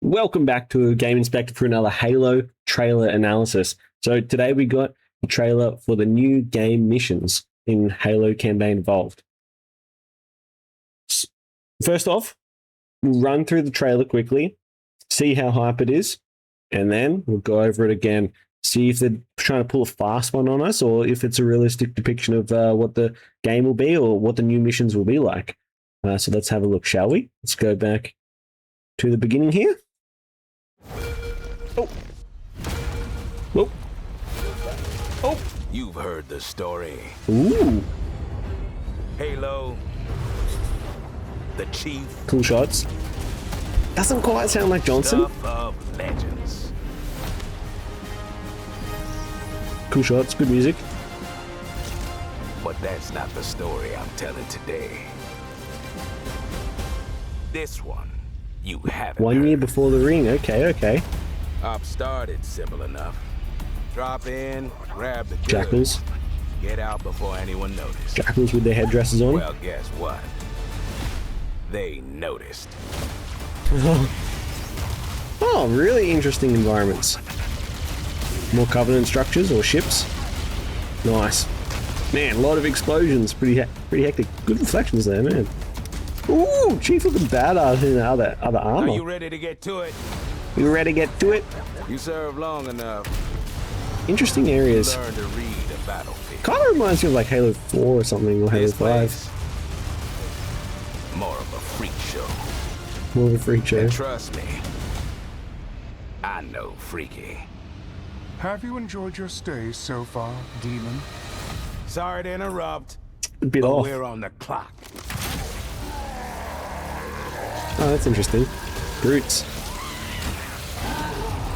Welcome back to Game Inspector for another Halo trailer analysis. So today we got the trailer for the new game missions in Halo Campaign Evolved. First off, we'll run through the trailer quickly, see how hype it is, and then we'll go over it again, see if they're trying to pull a fast one on us or if it's a realistic depiction of what the game will be or what the new missions will be like. So let's have a look, shall we? Let's go back to the beginning here. Oh. Oh. Oh. You've heard the story. Ooh. Halo. The Chief. Cool shots. Doesn't quite sound like Johnson. Stuff of legends. Cool shots, good music. But that's not the story I'm telling today. This one, you haven't 1 year heard. before the ring. Okay. Op started simple enough. Drop in, grab the goods, Jackals. get out before anyone noticed. Jackals with their headdresses on. Well, guess what? They noticed. Oh, really interesting environments. More Covenant structures or ships. Nice. Man, a lot of explosions. Pretty hectic. Good reflections there, man. Ooh, Chief looking badass in other armor. Are you ready to get to it? You ready to get to it? You served long enough. Interesting areas. Learn to read a battlefield. Kind of reminds me of like Halo 4 or something, or Halo This 5. place, more of a freak show. More of a freak show. And trust me, I know freaky. Have you enjoyed your stay so far, Demon? Sorry to interrupt, A bit but off. we're on the clock. Oh, that's interesting. Brutes.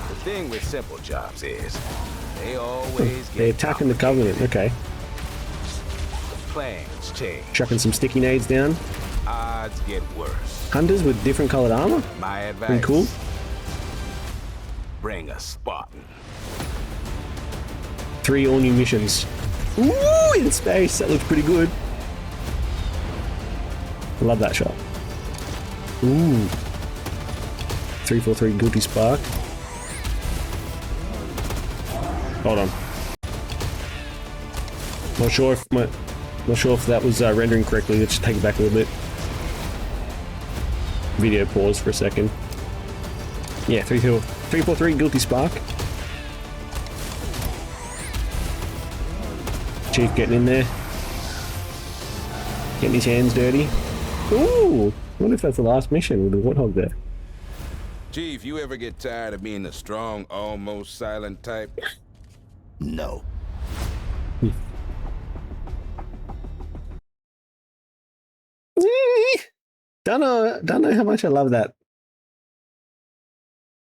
The thing with simple jobs is, they always get They're attacking the Covenant. Okay. plans change. Chucking some sticky nades down. Odds get worse. Hunters with different colored armor. My advice, Pretty cool. bring a Spartan. 3 all new missions. Ooh, in space. That looks pretty good. I love that shot. Ooh. 343 Guilty Spark. Hold on. Not sure if that was rendering correctly. Let's just take it back a little bit. Video pause for a second. Yeah, 343 Guilty Spark. Chief getting in there. Getting his hands dirty. Ooh! I wonder if that's the last mission with the Warthog there. Chief, you ever get tired of being the strong, almost silent type? No. Don't know how much I love that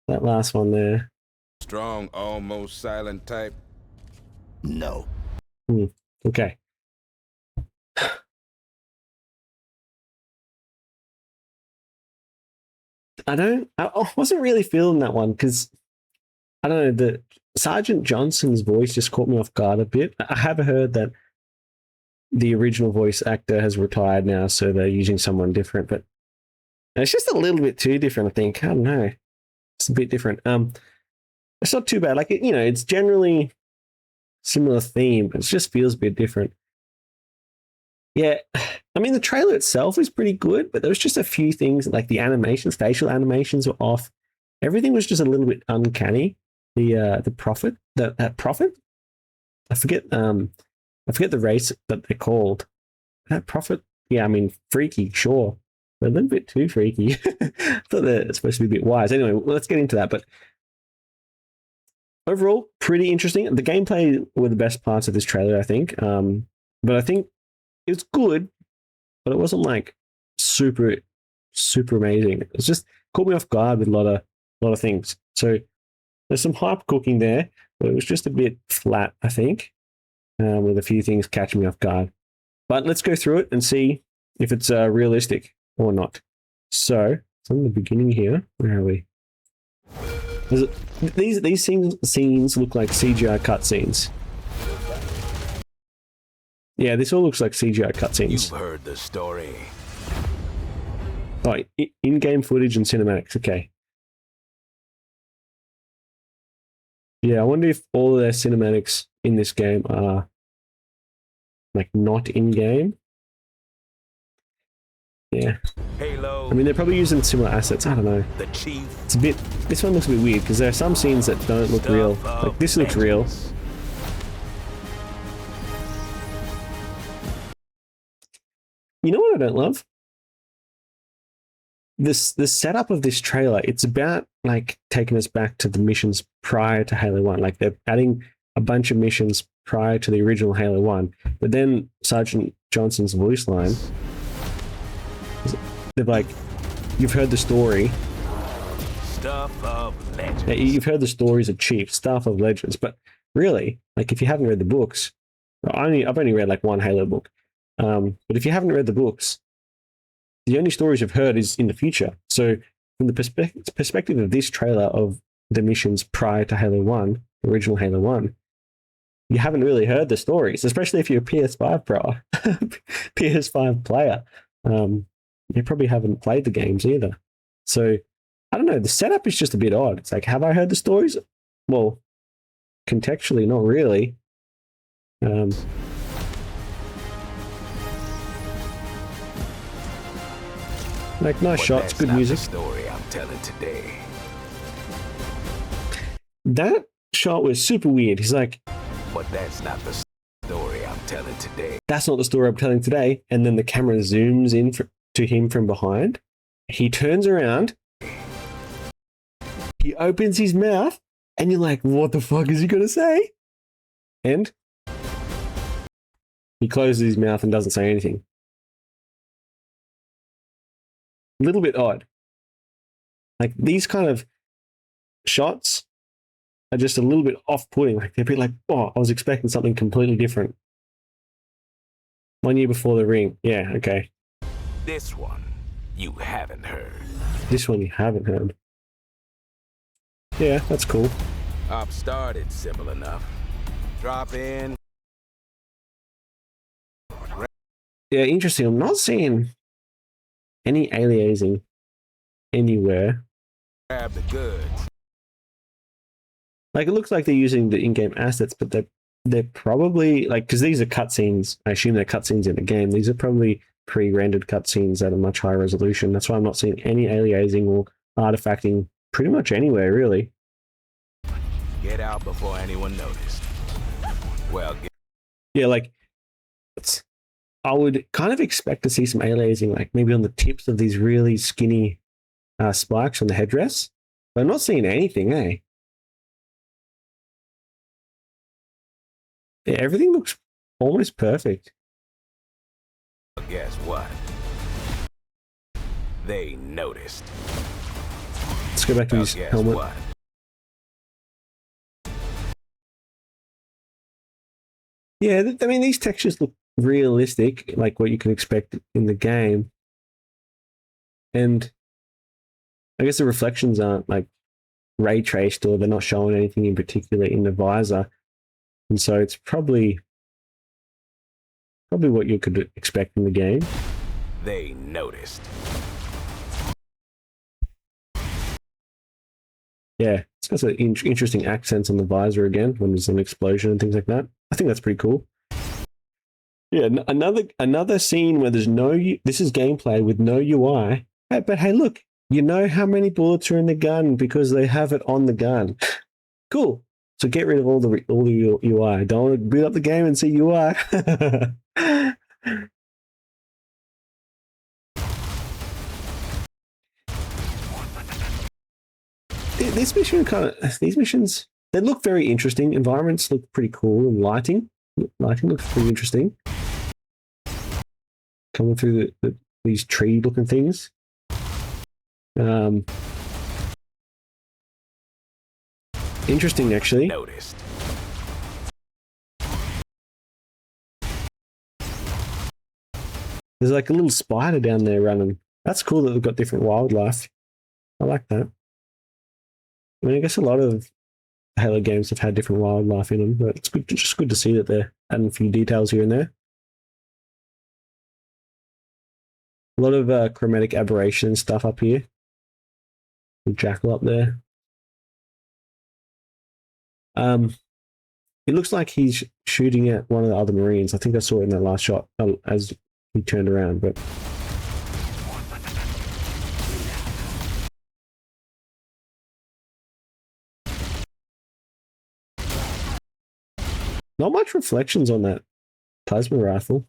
last one there. Strong, almost silent type? No. Okay. I wasn't really feeling that one because I don't know, the Sergeant Johnson's voice just caught me off guard a bit. I have heard that the original voice actor has retired now, so they're using someone different, but it's just a little bit too different, I think. I don't know. It's a bit different. It's not too bad. Like, it's generally similar theme, but it just feels a bit different. Yeah, I mean, the trailer itself is pretty good, but there was just a few things, like the animations, facial animations were off. Everything was just a little bit uncanny. The prophet, that prophet, I forget the race that they're called. That prophet, yeah, I mean, freaky, sure, but a little bit too freaky. I thought they're supposed to be a bit wise. Anyway, let's get into that. But overall, pretty interesting. The gameplay were the best parts of this trailer, I think. But I think it was good, but it wasn't like super amazing. It's just caught me off guard with a lot of things. So there's some hype cooking there, but it was just a bit flat, I think, with a few things catching me off guard. But let's go through it and see if it's realistic or not. So from the beginning here, where are we? These scenes look like CGI cutscenes. Yeah, this all looks like CGI cutscenes. You've heard the story. Oh, in-game footage and cinematics. Okay. Yeah, I wonder if all of their cinematics in this game are like not in game. Yeah. Halo. I mean, they're probably using similar assets. I don't know. The chief. It's a bit. This one looks a bit weird because there are some scenes that don't look real. Like this looks real. You know what I don't love? The setup of this trailer. It's about like taking us back to the missions prior to Halo 1. Like they're adding a bunch of missions prior to the original Halo 1. But then Sergeant Johnson's voice line, they're like, you've heard the story. Stuff of legends. Yeah, you've heard the stories of Chief, stuff of legends. But really, like if you haven't read the books, I've only read like one Halo book. But if you haven't read the books, the only stories you've heard is in the future. So from the perspective of this trailer of the missions prior to Halo 1, the original Halo 1, you haven't really heard the stories, especially if you're a PS5 pro, PS5 player. You probably haven't played the games either. So I don't know. The setup is just a bit odd. It's like, have I heard the stories? Well, contextually, not really. Like nice shots, good music. The story I'm telling today. That shot was super weird. He's like, But that's not the story I'm telling today. that's not the story I'm telling today. And then the camera zooms in to him from behind. He turns around. He opens his mouth. And you're like, what the fuck is he going to say? And he closes his mouth and doesn't say anything. A little bit odd. Like these kind of shots are just a little bit off-putting. Like they're a bit like, oh, I was expecting something completely different. 1 year before the ring. Yeah, okay. This one you haven't heard. This one you haven't heard. Yeah, that's cool. Op started simple enough. Drop in. Yeah, interesting. I'm not seeing any aliasing anywhere. Grab the goods. Like it looks like they're using the in-game assets, but they're probably like, because these are cutscenes. I assume they're cutscenes in the game. These are probably pre-rendered cutscenes at a much higher resolution. That's why I'm not seeing any aliasing or artifacting pretty much anywhere, really. Get out before anyone noticed. Well, Yeah, like I would kind of expect to see some aliasing, like maybe on the tips of these really skinny spikes on the headdress. But I'm not seeing anything, eh? Yeah, everything looks almost perfect. guess what? They noticed. Let's go back to his Guess helmet. what? Yeah, I mean, these textures look realistic, like what you can expect in the game. And I guess the reflections aren't like ray traced, or they're not showing anything in particular in the visor. And so it's probably what you could expect in the game. They noticed. Yeah, it's got some interesting accents on the visor again when there's an explosion and things like that. I think that's pretty cool. Yeah, another scene where there's no. This is gameplay with no UI. Hey, but hey, look, you know how many bullets are in the gun because they have it on the gun. Cool. So get rid of all the UI. Don't want to boot up the game and see UI. These missions, they look very interesting. Environments look pretty cool, and lighting looks pretty interesting. Coming through these tree looking things. Interesting, actually. Noticed. There's like a little spider down there running. That's cool that they've got different wildlife. I like that. I mean, I guess a lot of Halo games have had different wildlife in them, but it's good, just good to see that they're adding a few details here and there. A lot of chromatic aberration stuff up here. The jackal up there. It looks like he's shooting at one of the other Marines. I think I saw it in that last shot as he turned around, but not much reflections on that plasma rifle.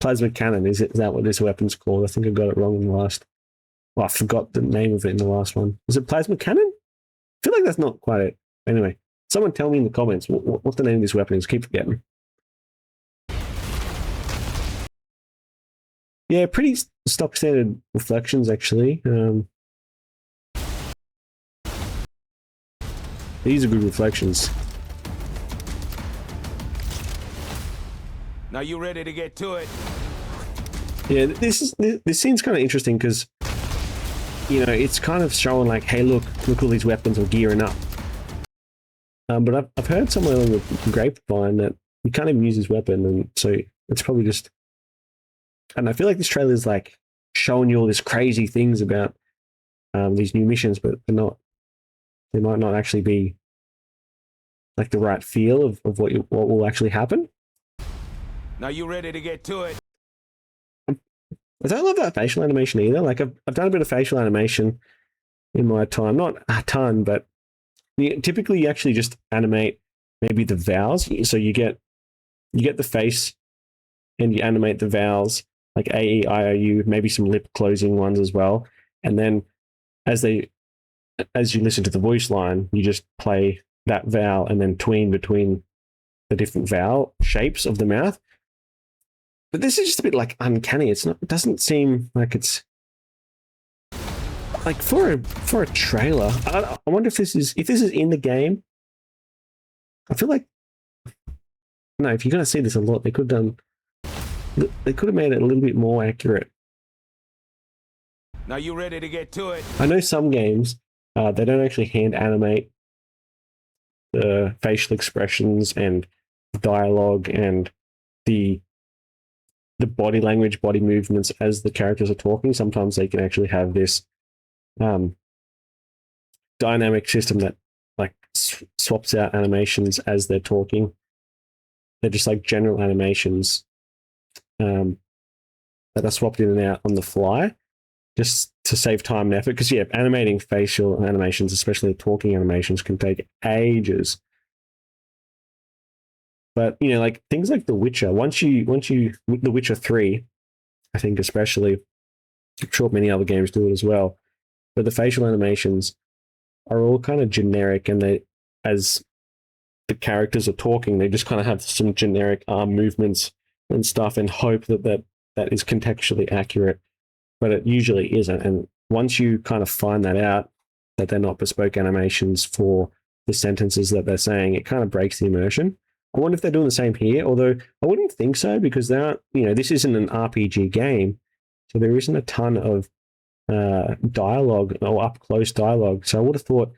Plasma cannon, is that what this weapon's called? I think I got it wrong in the last. Well, I forgot the name of it in the last one. Was it plasma cannon? I feel like that's not quite it. Anyway, someone tell me in the comments what the name of this weapon is. Keep forgetting. Yeah, pretty stock standard reflections, actually. These are good reflections. Now you ready to get to it? Yeah, this scene's kind of interesting because, you know, it's kind of showing like, hey, look all these weapons are gearing up. But I've heard somewhere on the grapevine that you can't even use this weapon, and so it's probably just. And I feel like this trailer is like showing you all these crazy things about these new missions, but they're not. They might not actually be like the right feel of what will actually happen. Now you ready to get to it? I don't love that facial animation either. Like I've done a bit of facial animation in my time, not a ton, but typically you actually just animate maybe the vowels. So you get the face, and you animate the vowels like A, E, I, O, U, maybe some lip closing ones as well. And then as you listen to the voice line, you just play that vowel and then tween between the different vowel shapes of the mouth. But this is just a bit like uncanny. It doesn't seem like it's like for a trailer. I wonder if this is in the game. I feel like no, if you're going to see this a lot, they could have made it a little bit more accurate. Now you ready to get to it? I know some games they don't actually hand animate the facial expressions and dialogue and the body language, body movements as the characters are talking. Sometimes they can actually have this dynamic system that like swaps out animations as they're talking. They're just like general animations that are swapped in and out on the fly, just to save time and effort. Because yeah, animating facial animations, especially talking animations, can take ages. But you know, like things like The Witcher, once you The Witcher 3, I think especially, I'm sure many other games do it as well. But the facial animations are all kind of generic, and they, as the characters are talking, they just kind of have some generic arm movements and stuff, and hope that is contextually accurate. But it usually isn't. And once you kind of find that out, that they're not bespoke animations for the sentences that they're saying, it kind of breaks the immersion. I wonder if they're doing the same here, although I wouldn't think so, because they aren't, you know, this isn't an RPG game, so there isn't a ton of dialogue or up close dialogue. So I would have thought,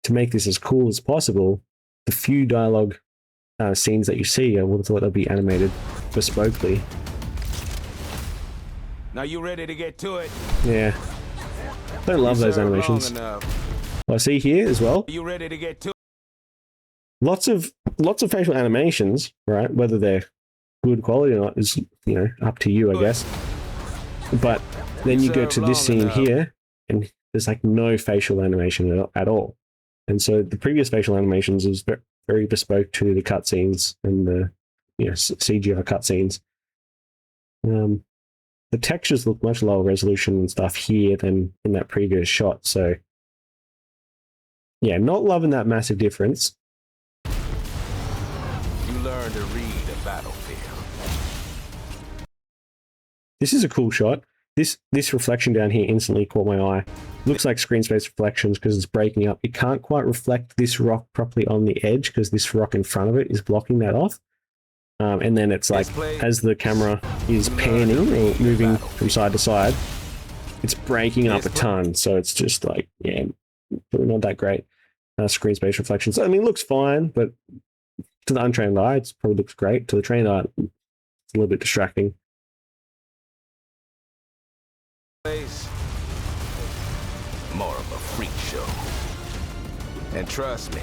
to make this as cool as possible, the few dialogue scenes that you see, I would have thought they'd be animated bespokely. Now you ready to get to it? Yeah, don't love those animations. I see here as well. You ready to get to it? Lots of facial animations, right? Whether they're good quality or not is, you know, up to you, I guess. But then you go to this scene here, and there's like no facial animation at all. And so the previous facial animations is very bespoke to the cutscenes and the, you know, CGI cutscenes. The textures look much lower resolution and stuff here than in that previous shot. So yeah, not loving that massive difference. Learn to read a battlefield. This is a cool shot. This reflection down here instantly caught my eye. Looks like screen space reflections because it's breaking up. It can't quite reflect this rock properly on the edge because this rock in front of it is blocking that off. And then it's like, as the camera is panning or moving from side to side, it's breaking up a ton. So it's just like, yeah, probably not that great screen space reflections. I mean, it looks fine, but to the untrained eye, it probably looks great. To the trained eye, it's a little bit distracting. More of a freak show. And trust me,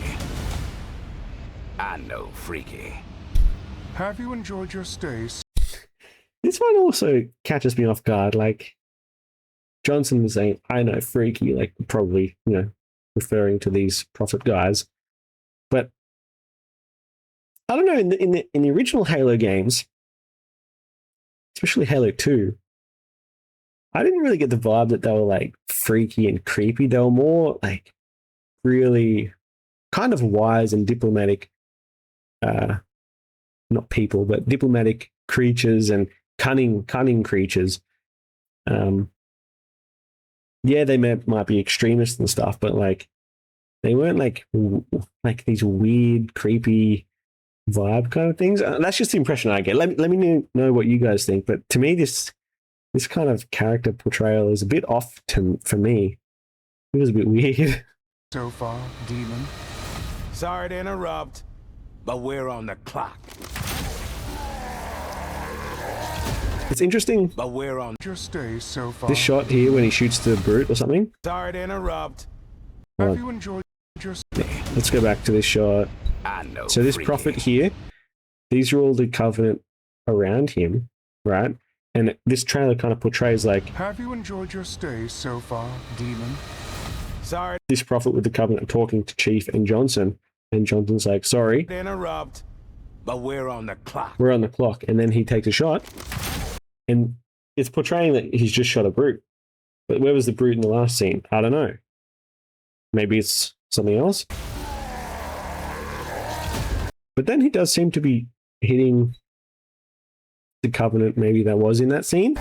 I know freaky. Have you enjoyed your stay? This one also catches me off guard. Like, Johnson was saying, I know freaky, like probably, referring to these prophet guys. But I don't know, in the original Halo games, especially Halo 2, I didn't really get the vibe that they were like freaky and creepy. They were more like really kind of wise and diplomatic, not people, but diplomatic creatures and cunning creatures. Yeah, they might be extremists and stuff, but like they weren't like these weird, creepy vibe kind of things. That's just the impression I get. Let me know what you guys think. But to me, this kind of character portrayal is a bit off for me. It was a bit weird. So far, demon. Sorry to interrupt, but we're on the clock. It's interesting. But we're on Your stay so far. This shot here when he shoots the brute or something. Sorry to interrupt. Have you enjoyed your stay? Let's go back to this shot. I know. So this freaky. prophet here, these are all the covenant around him, right? And this trailer kind of portrays like Have you enjoyed your stay so far, demon? Sorry this prophet with the covenant talking to Chief and Johnson, and Johnson's like, sorry, to interrupt, but we're on the clock. we're on the clock. And then he takes a shot, and it's portraying that he's just shot a brute. But where was the brute in the last scene? I don't know. Maybe it's something else. But then he does seem to be hitting the covenant, maybe that was in that scene.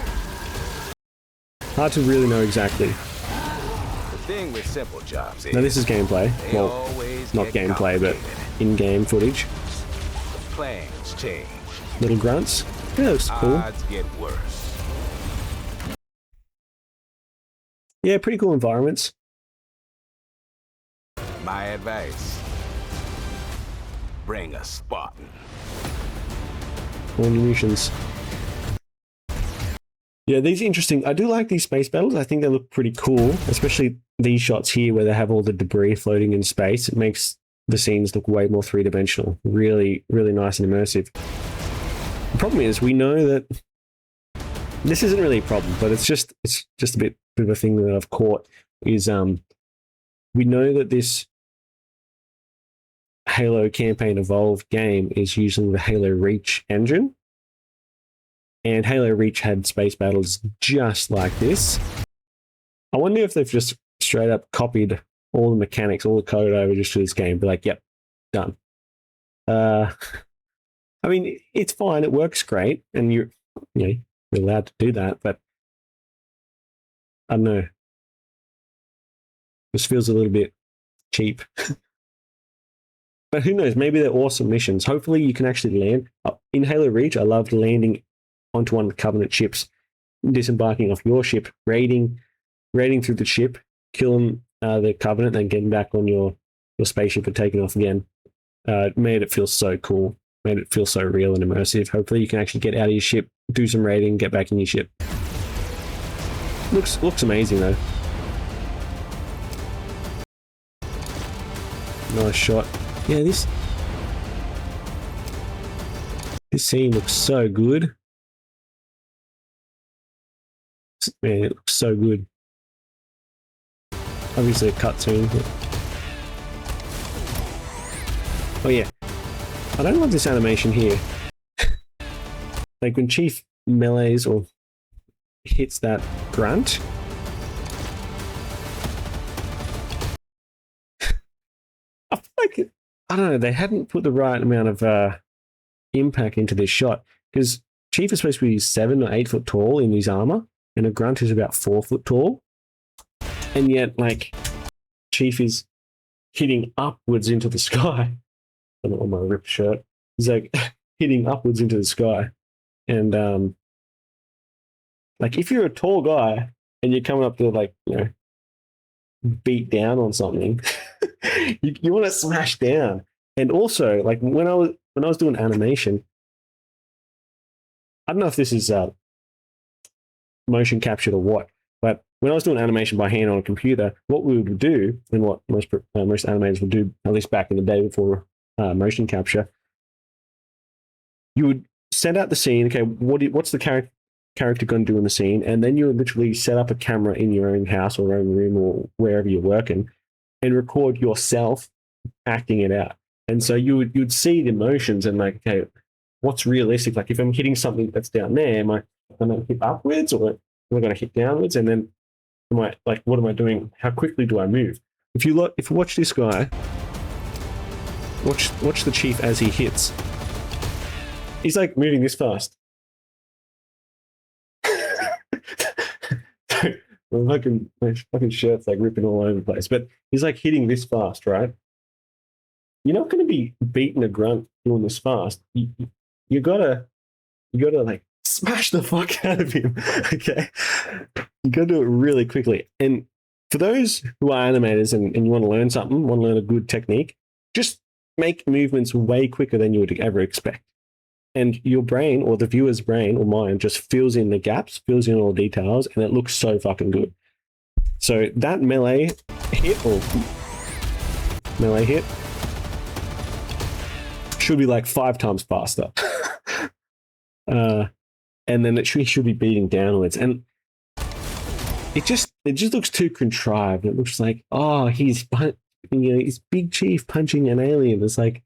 Hard to really know exactly. The thing with simple jobs is Now this is gameplay. they Well, always not get gameplay, but complicated. in-game footage. Plans change. Little grunts. Yeah, looks cool. Odds get worse. Yeah, pretty cool environments. My advice: bring a Spartan. More munitions. Yeah, these are interesting. I do like these space battles. I think they look pretty cool, especially these shots here where they have all the debris floating in space. It makes the scenes look way more three-dimensional. Really, really nice and immersive. The problem is we know that this isn't really a problem, but it's just a bit of a thing that I've caught is we know that this Halo Campaign Evolved game is using the Halo Reach engine. And Halo Reach had space battles just like this. I wonder if they've just straight up copied all the mechanics, all the code over just to this game. Be like, yep, done. I mean, it's fine. It works great. And you're allowed to do that. But I don't know. This feels a little bit cheap. But who knows? Maybe they're awesome missions. Hopefully you can actually land. In Halo Reach, I loved landing onto one of the Covenant ships, disembarking off your ship, raiding through the ship, killing the Covenant, then getting back on your spaceship and taking off again. It made it feel so cool. Made it feel so real and immersive. Hopefully you can actually get out of your ship, do some raiding, get back in your ship. Looks amazing though. Nice shot. Yeah, this scene looks so good. Man, it looks so good. Obviously a cutscene. Oh yeah. I don't love this animation here. Like when Chief melees or hits that grunt. I feel like, I don't know, they hadn't put the right amount of impact into this shot. Because Chief is supposed to be 7 or 8 foot tall in his armor. And a grunt is about 4 foot tall. And yet, like, Chief is hitting upwards into the sky. I don't know, on my ripped shirt. He's like hitting upwards into the sky. And, like, if you're a tall guy and you're coming up to, like, beat down on something, you want to smash down. And also, like, when I was doing animation, I don't know if this is motion captured or what, But when I was doing animation by hand on a computer, what we would do, and what most animators would do, at least back in the day before motion capture, you would send out the scene. Okay, what's the character going to do in the scene? And then you would literally set up a camera in your own house or own room or wherever you're working and record yourself acting it out. And so you'd see the emotions and like, okay, what's realistic? Like if I'm hitting something that's down there, am I going to hit upwards or am I going to hit downwards? And then what am I doing? How quickly do I move? If you watch this guy, watch the chief as he hits. He's like moving this fast. my fucking shirt's like ripping all over the place, but he's like hitting this fast, right? You're not going to be beating a grunt doing this fast. You gotta like smash the fuck out of him. Okay, you gotta do it really quickly. And for those who are animators and you want to learn something, want to learn a good technique, just make movements way quicker than you would ever expect. And your brain or the viewer's brain or mine just fills in the gaps, fills in all the details, and it looks so fucking good. So that melee hit should be like 5 times faster. And then it should be beating downwards. And it just looks too contrived. It looks like, oh, he's Big Chief punching an alien. It's like,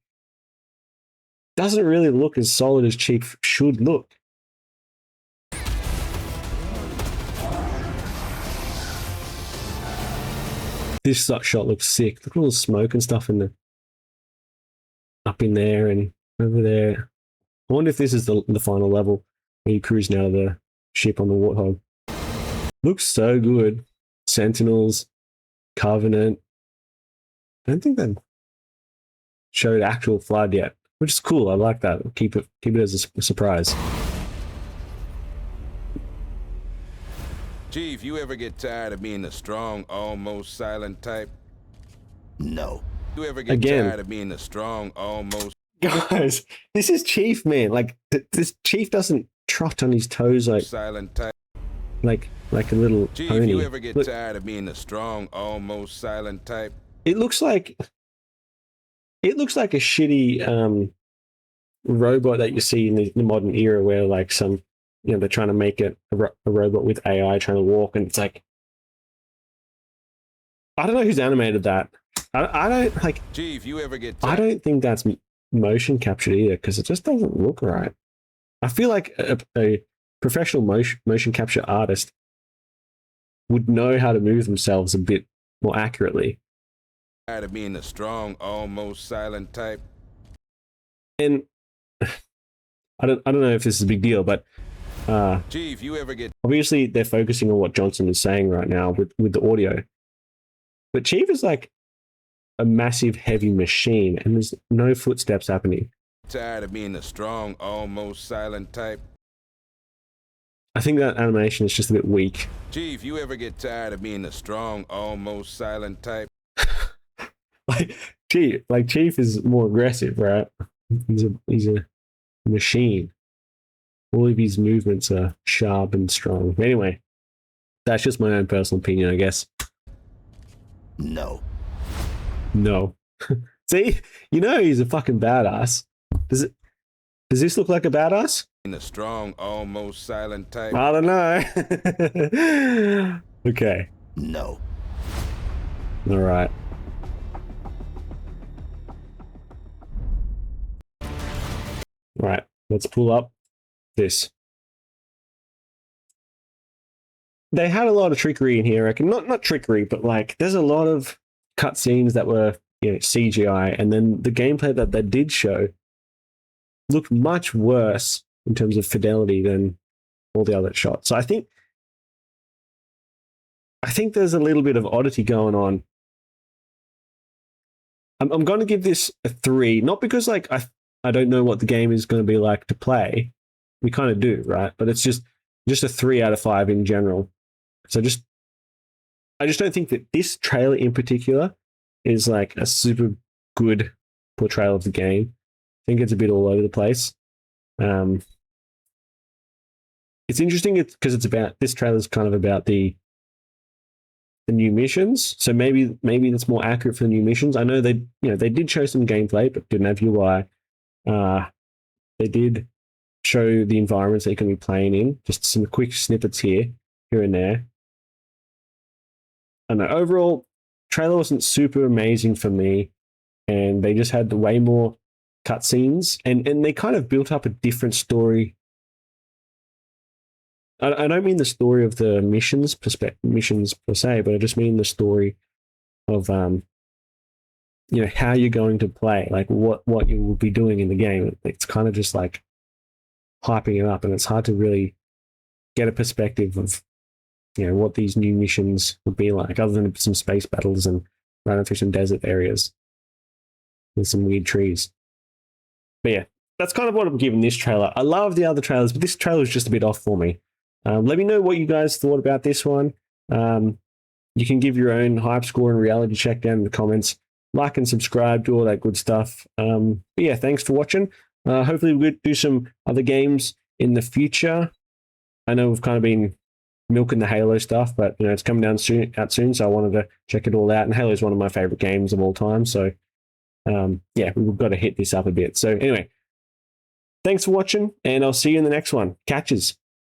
doesn't really look as solid as Chief should look. This shot looks sick. Look at all the smoke and stuff up in there and over there. I wonder if this is the final level where you're cruising out of the ship on the Warthog. Looks so good. Sentinels, Covenant. I don't think they've showed actual Flood yet, which is cool. I like that. Keep it as a surprise. Chief, you ever get tired of being the strong, almost silent type? No. You ever get tired of being the strong, almost... Guys, this is Chief, man. Like, this Chief doesn't trot on his toes like... silent type. Like a little Chief, pony. you ever get tired of being the strong, almost silent type? It looks like a shitty robot that you see in the modern era where like they're trying to make it a robot with AI trying to walk, and it's like, I don't know who's animated that. I don't like. Chief, you ever get I don't think that's motion captured either, because it just doesn't look right. I feel like a professional motion capture artist would know how to move themselves a bit more accurately. Tired of being the strong, almost silent type. And I don't know if this is a big deal, but Chief, you ever get... obviously they're focusing on what Johnson is saying right now with the audio. But Chief is like a massive heavy machine and there's no footsteps happening. Tired of being the strong, almost silent type. I think that animation is just a bit weak. Chief, you ever get tired of being the strong, almost silent type? Chief is more aggressive, right? He's a machine. All of his movements are sharp and strong. Anyway, that's just my own personal opinion, I guess. No. See, he's a fucking badass. Does this look like a badass? In the strong, almost silent type. I don't know. Okay. No. All right. Right. Let's pull up this. They had a lot of trickery in here, I reckon. Not trickery, but like there's a lot of cutscenes that were CGI, and then the gameplay that they did show looked much worse in terms of fidelity than all the other shots. So I think there's a little bit of oddity going on. I'm going to give this a 3, not because like I don't know what the game is going to be like to play. We kind of do, right? But it's just a 3 out of 5 in general. So I just don't think that this trailer in particular is like a super good portrayal of the game. I think it's a bit all over the place. It's interesting because this trailer is kind of about the the new missions. So maybe that's more accurate for the new missions. I know they did show some gameplay, but didn't have UI. They did show the environments that you can be playing in. Just some quick snippets here and there. I know overall, trailer wasn't super amazing for me, and they just had way more cutscenes, and they kind of built up a different story. I don't mean the story of the missions per se, but I just mean the story of how you're going to play, like what you will be doing in the game. It's kind of just like hyping it up, and it's hard to really get a perspective of what these new missions would be like, other than some space battles and running through some desert areas with some weird trees. But yeah, that's kind of what I'm giving this trailer. I love the other trailers, but this trailer is just a bit off for me. Let me know what you guys thought about this one. You can give your own hype score and reality check down in the comments. Like and subscribe, do all that good stuff. But yeah, thanks for watching. Hopefully we'll do some other games in the future. I know we've kind of been milking the Halo stuff, but it's coming out soon, so I wanted to check it all out. And Halo is one of my favorite games of all time, so yeah, we've got to hit this up a bit. So anyway, thanks for watching, and I'll see you in the next one. Catches.